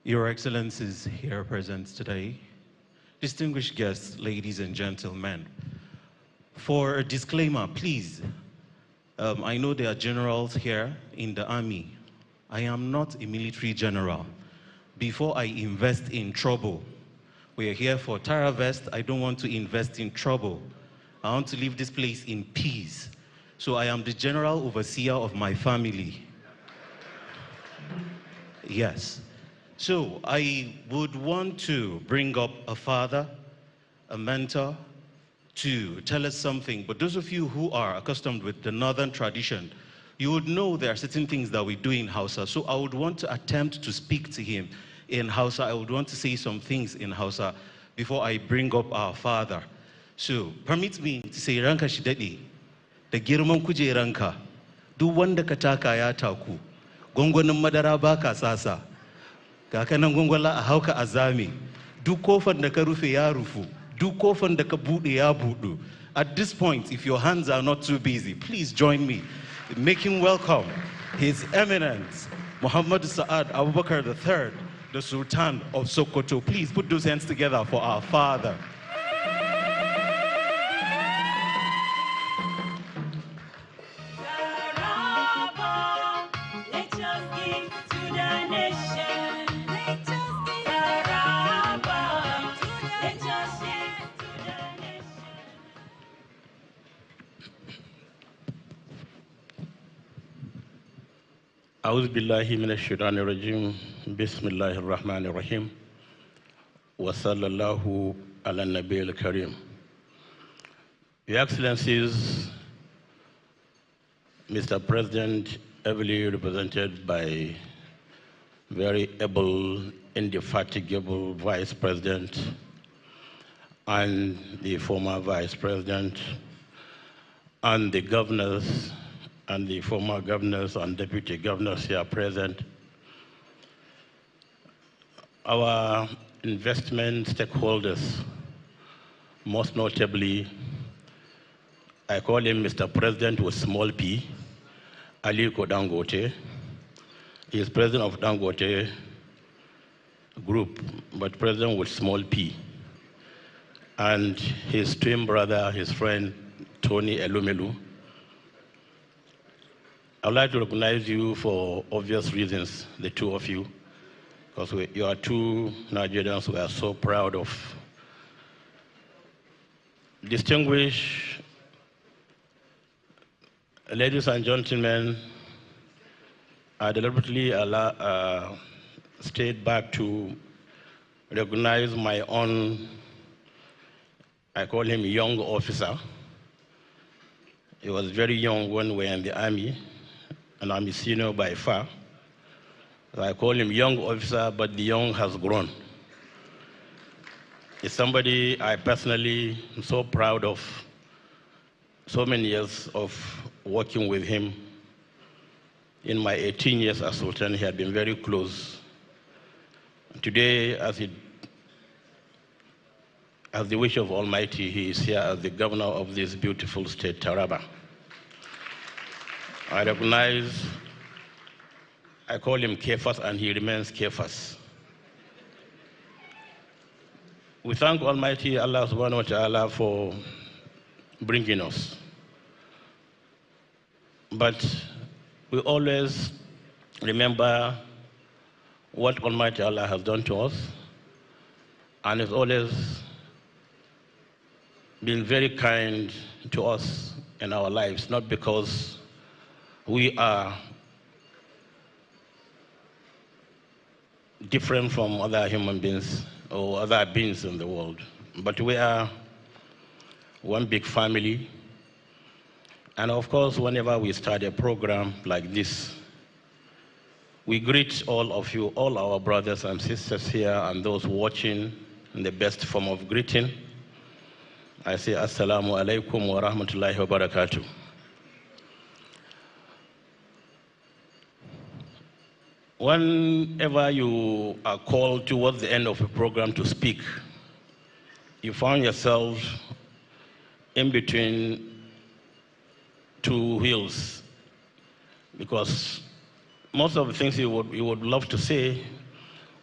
Your Excellencies here present today, distinguished guests, ladies and gentlemen. For a disclaimer, please, I know there are generals here in the army. I am not a military general. Before I invest in trouble, we are here for Taravest. I don't want to invest in trouble. I want to leave this place in peace. So I am the general overseer of my family. Yes. So I would want to bring up a father, a mentor, to tell us something. But those of you who are accustomed with the northern tradition, you would know there are certain things that we do in Hausa. So I would want to attempt to speak to him in Hausa. I would want to say some things in Hausa before I bring up our father. So permit me to say ranka shi daɗe, da girman kujeranka, duk wanda ka taka ya taku, gwangwanin madara baka sasa, ga kanan gwangwala a hauka azami, duk kofar da ka rufe ya rufu, duk kofar da ka buɗe ya buɗu. At this point, if your hands are not too busy, please join me in making welcome His Eminence Muhammad Sa'ad Abubakar III, the Sultan of Sokoto. Please put those hands together for our father. أعوذ بالله من الشيطان الرجيم بسم الله الرحمن الرحيم وصلى الله على النبي الكريم. Your Excellencies, Mr. President, ably represented by very able, indefatigable Vice President and the former Vice President and the governors and the former governors and deputy governors here present, our investment stakeholders, most notably, I call him Mr. President with small p, Aliko Dangote. He is president of Dangote Group, but president with small p. And his twin brother, his friend, Tony Elumelu. I'd like to recognize you for obvious reasons, the two of you, because you are two Nigerians we are so proud of. Distinguished ladies and gentlemen, I deliberately stayed back to recognize my own, I call him young officer. He was very young when we were in the army, and I'm a senior by far. So I call him young officer, but the young has grown. It's somebody I personally am so proud of, so many years of working with him. In my 18 years as Sultan, he had been very close. Today, as the wish of Almighty, he is here as the governor of this beautiful state, Taraba. I recognize, I call him Kefas, and he remains Kefas. We thank Almighty Allah subhanahu wa ta'ala for bringing us. But we always remember what Almighty Allah has done to us, and has always been very kind to us in our lives, not because we are different from other human beings or other beings in the world, but we are one big family. And of course, whenever we start a program like this, we greet all of you, all our brothers and sisters here and those watching in the best form of greeting. I say Assalamu alaikum wa rahmatullahi wa barakatuh. Whenever you are called towards the end of a program to speak, you found yourself in between two wheels, because most of the things you would love to say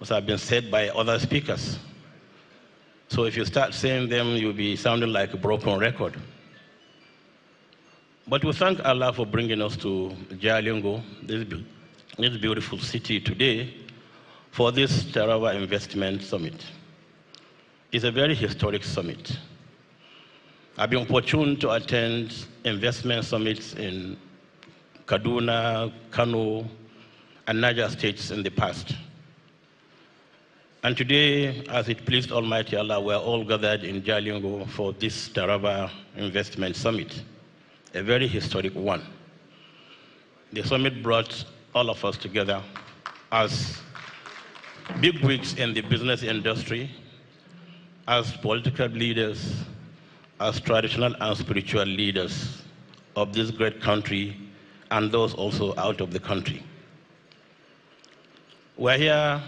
as have been said by other speakers. So if you start saying them, you'll be sounding like a broken record. But we thank Allah for bringing us to Jalingo, this beautiful city today, for this Taravest Investment Summit. It's a very historic summit. I've been opportune to attend investment summits in Kaduna, Kano, and Niger states in the past. And today, as it pleased Almighty Allah, we're all gathered in Jalingo for this Taravest Investment Summit, a very historic one. The summit brought all of us together as bigwigs in the business industry, as political leaders, as traditional and spiritual leaders of this great country, and those also out of the country. We're here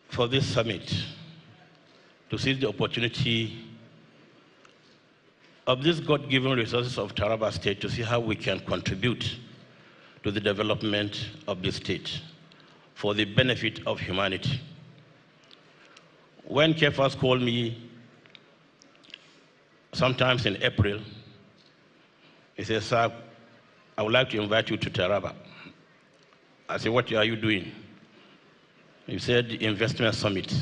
for this summit to seize the opportunity of these God-given resources of Taravest State to see how we can contribute to the development of the state for the benefit of humanity. When Kefas called me sometimes in April, he said, "Sir, I would like to invite you to Taravest." I said, "What are you doing?" He said, "The investment summit."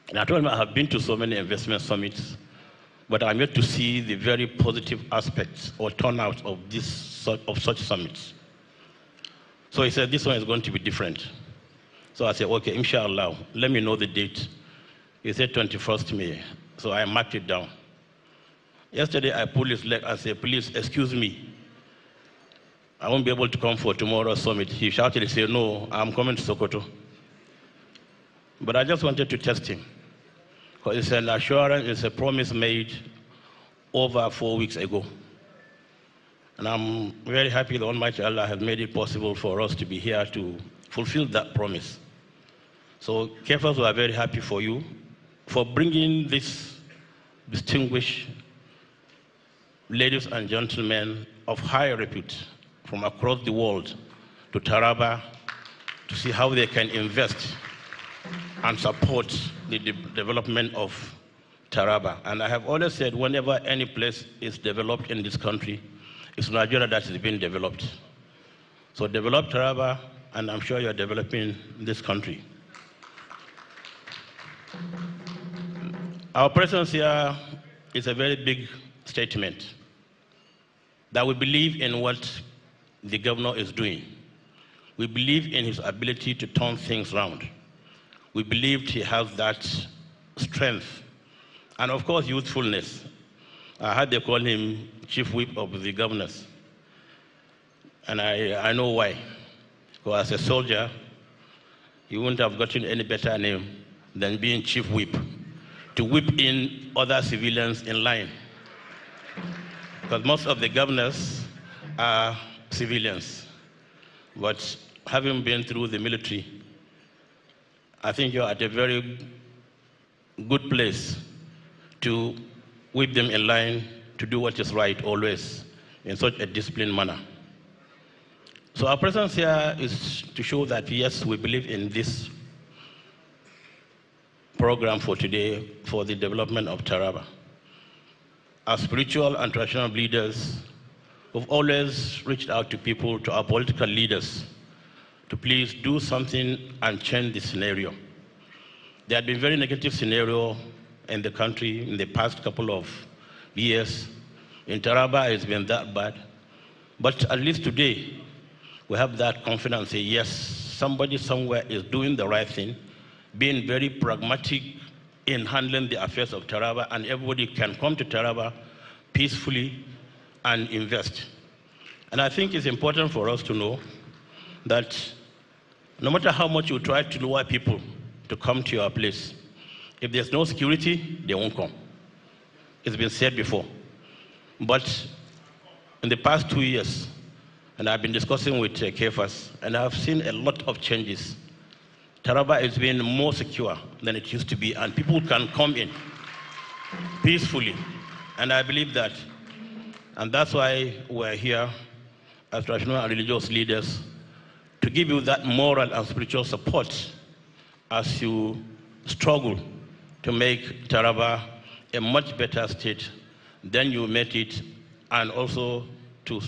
And I told him I have been to so many investment summits, but I'm yet to see the very positive aspects or turnout of such summits. So he said, "This one is going to be different." So I said, "Okay, inshallah, let me know the date." He said 21st May. So I marked it down. Yesterday, I pulled his leg and said, "Please, excuse me. I won't be able to come for tomorrow's summit." He shouted and said, "No, I'm coming to Sokoto." But I just wanted to test him, because it's an assurance, it's a promise made over 4 weeks ago. And I'm very happy that Almighty Allah has made it possible for us to be here to fulfill that promise. So, Kefas, we are very happy for you, for bringing this distinguished ladies and gentlemen of high repute from across the world to Taravest to see how they can invest and support the development of Taravest. And I have always said, whenever any place is developed in this country, it's Nigeria that is being developed. So develop Taravest, and I'm sure you're developing this country. Our presence here is a very big statement that we believe in what the governor is doing. We believe in his ability to turn things around. We believed he has that strength and, of course, youthfulness. I heard they call him chief whip of the governors. And I know why. Because as a soldier, he wouldn't have gotten any better name than being chief whip, to whip in other civilians in line. Because most of the governors are civilians. But having been through the military, I think you're at a very good place to whip them in line to do what is right always in such a disciplined manner. So our presence here is to show that, yes, we believe in this program for today for the development of Taravest. As spiritual and traditional leaders, we've always reached out to people, to our political leaders, to please do something and change the scenario. There had been very negative scenario in the country in the past couple of years. In Taravest, it's been that bad. But at least today, we have that confidence, say, yes, somebody somewhere is doing the right thing, being very pragmatic in handling the affairs of Taravest, and everybody can come to Taravest peacefully and invest. And I think it's important for us to know that no matter how much you try to lure people to come to your place, if there's no security, they won't come. It's been said before. But in the past 2 years, and I've been discussing with Kefas, and I've seen a lot of changes. Taravest is being more secure than it used to be, and people can come in peacefully. And I believe that. And that's why we're here as traditional and religious leaders to give give you that moral and spiritual support as you struggle to make Taraba a much better state than you made it, and also to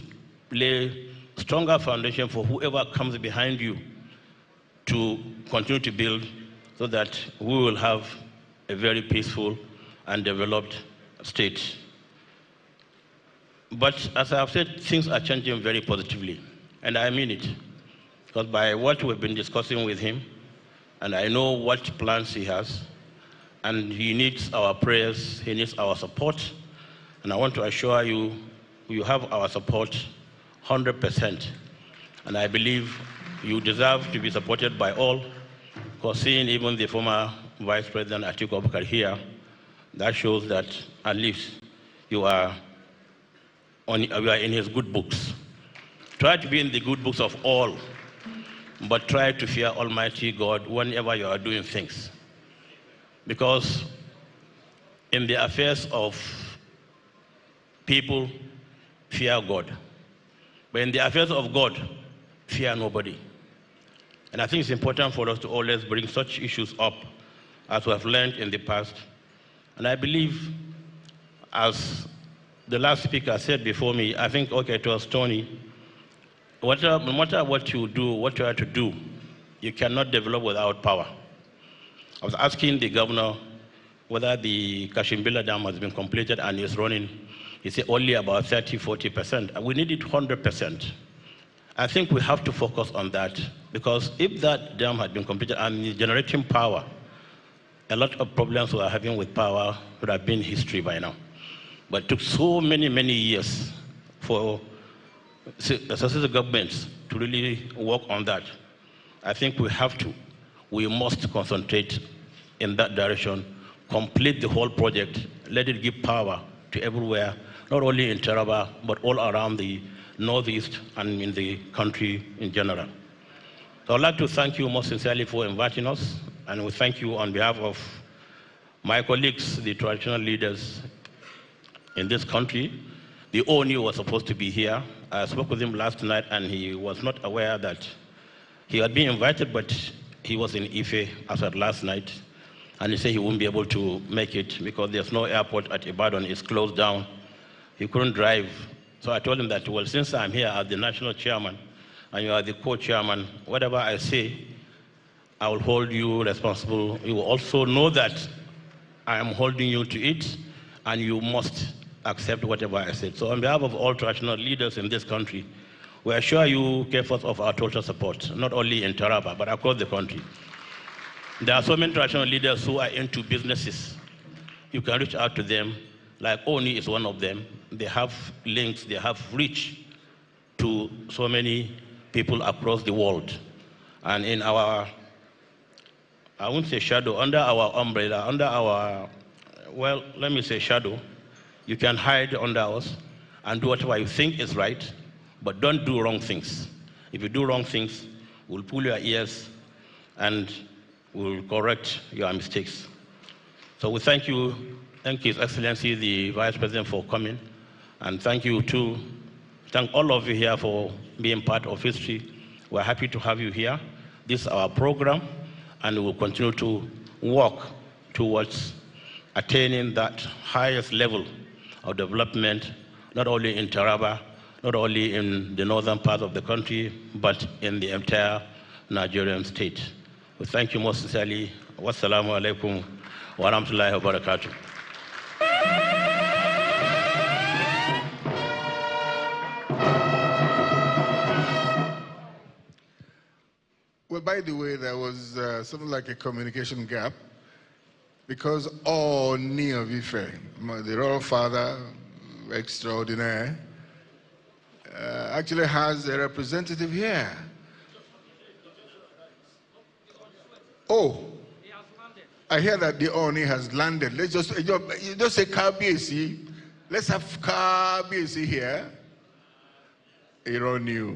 lay stronger foundation for whoever comes behind you to continue to build, so that we will have a very peaceful and developed state. But as I've said, things are changing very positively, and I mean it. Because by what we've been discussing with him, and I know what plans he has, and he needs our prayers, he needs our support, and I want to assure you, you have our support 100%. And I believe you deserve to be supported by all, because seeing even the former Vice President Atiku Abubakar here, that shows that at least you are in his good books. Try to be in the good books of all, but try to fear Almighty God whenever you are doing things. Because in the affairs of people, fear God. But in the affairs of God, fear nobody. And I think it's important for us to always bring such issues up as we have learned in the past. And I believe, as the last speaker said before me, I think, okay, it was Tony, no matter what you do, what you have to do, you cannot develop without power. I was asking the governor whether the Kashimbila Dam has been completed and is running. He said only about 30–40%. We need it 100%. I think we have to focus on that, because if that dam had been completed and generating power, a lot of problems we are having with power would have been history by now. But it took so many years for successive governments to really work on that. I think we must concentrate in that direction, complete the whole project, let it give power to everywhere, not only in Taraba, but all around the Northeast and in the country in general. So I'd like to thank you most sincerely for inviting us, and we thank you on behalf of my colleagues, the traditional leaders in this country. The ONI was supposed to be here. I spoke with him last night, and he was not aware that he had been invited, but he was in Ife as at last night, and he said he wouldn't be able to make it because there's no airport at Ibadan, it's closed down. He couldn't drive. So I told him that, well, since I'm here as the national chairman, and you are the co-chairman, whatever I say, I will hold you responsible. You will also know that I am holding you to it, and you must accept whatever I said. So on behalf of all traditional leaders in this country, we assure you, Kefas, of our total support, not only in Taraba, but across the country. There are so many traditional leaders who are into businesses. You can reach out to them, like Oni is one of them. They have links, they have reach to so many people across the world. And in our, I won't say shadow, under our umbrella, under our, well, let me say shadow, you can hide under us and do whatever you think is right, but don't do wrong things. If you do wrong things, we'll pull your ears and we'll correct your mistakes. So we thank you, thank His Excellency, the Vice President, for coming, and thank you too, thank all of you here for being part of history. We're happy to have you here. This is our program, and we will continue to work towards attaining that highest level of development, not only in Taraba, not only in the northern part of the country, but in the entire Nigerian state. We thank you most sincerely. Wassalamu alaikum wa rahmatullahi wa barakatuh. Well, by the way, there was something like a communication gap, because Oni of Ife, the royal father extraordinaire, actually has a representative here. Oh, I hear that the Oni has landed. Let's just say KBC. Let's have KBC here. Ironiu.